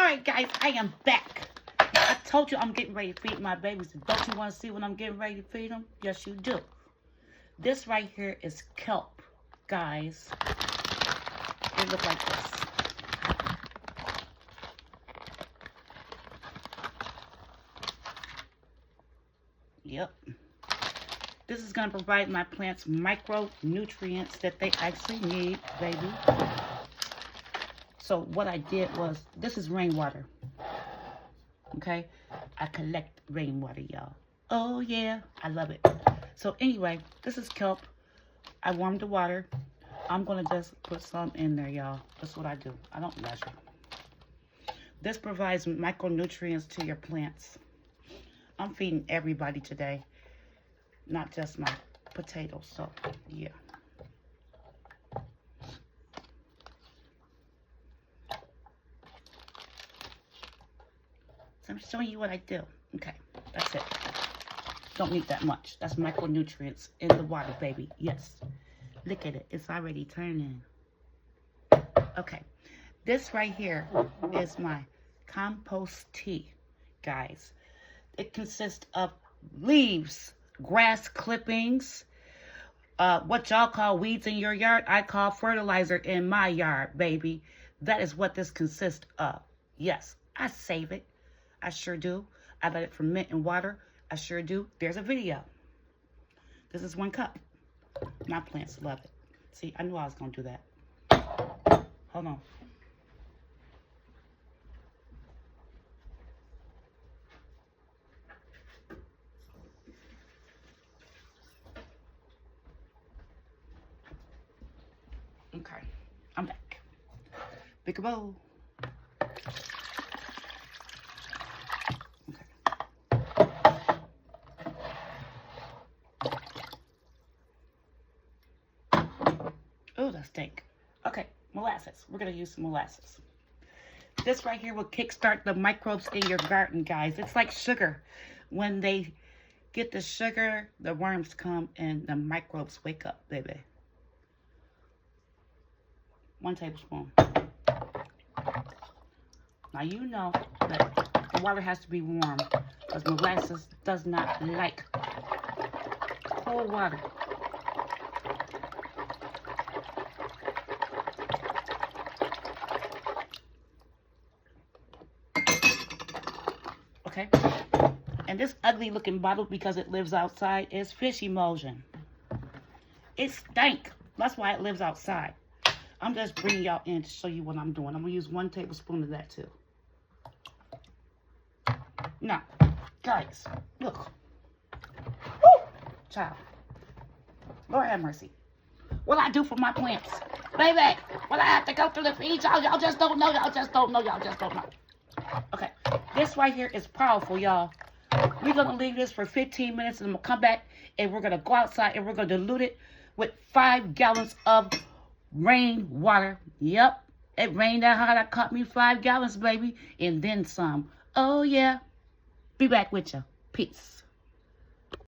Alright guys, I am back. I told you I'm getting ready to feed my babies. Don't you want to see what I'm getting ready to feed them? Yes, you do. This right here is kelp, guys. It looks like this. Yep. This is going to provide my plants micronutrients that they actually need, baby. So what I did was, this is rainwater. Okay? I collect rainwater, y'all. Oh, yeah. I love it. So anyway, this is kelp. I warmed the water. I'm going to just put some in there, y'all. That's what I do. I don't measure. This provides micronutrients to your plants. I'm feeding everybody today, not just my potatoes. So, yeah. So I'm showing you what I do. Okay, that's it. Don't need that much. That's micronutrients in the water, baby. Yes. Look at it. It's already turning. Okay. This right here is my compost tea, guys. It consists of leaves, grass clippings, what y'all call weeds in your yard, I call fertilizer in my yard, baby. That is what this consists of. Yes, I save it. I sure do. I let it ferment in water. I sure do. There's a video. This is 1 cup. My plants love it. See, I knew I was going to do that. Hold on. Okay, I'm back. Bigger bowl. Okay. Oh, that stink. Okay, molasses. We're going to use some molasses. This right here will kickstart the microbes in your garden, guys. It's like sugar. When they get the sugar, the worms come and the microbes wake up, baby. 1 tablespoon. Now you know that the water has to be warm because molasses does not like cold water. Okay. And this ugly looking bottle, because it lives outside, is fish emulsion. It stank. That's why it lives outside. I'm just bringing y'all in to show you what I'm doing. I'm going to use 1 tablespoon of that too. Now, guys, look. Woo! Child. Lord have mercy. What I do for my plants. Baby, what I have to go through to feed y'all. Y'all just don't know. Y'all just don't know. Y'all just don't know. Okay. This right here is powerful, y'all. We're going to leave this for 15 minutes and I'm going to come back and we're going to go outside and we're going to dilute it with 5 gallons of rainwater. Yep, it rained that hard. I caught me 5 gallons, baby, and then some. Oh yeah. Be back with you. Peace.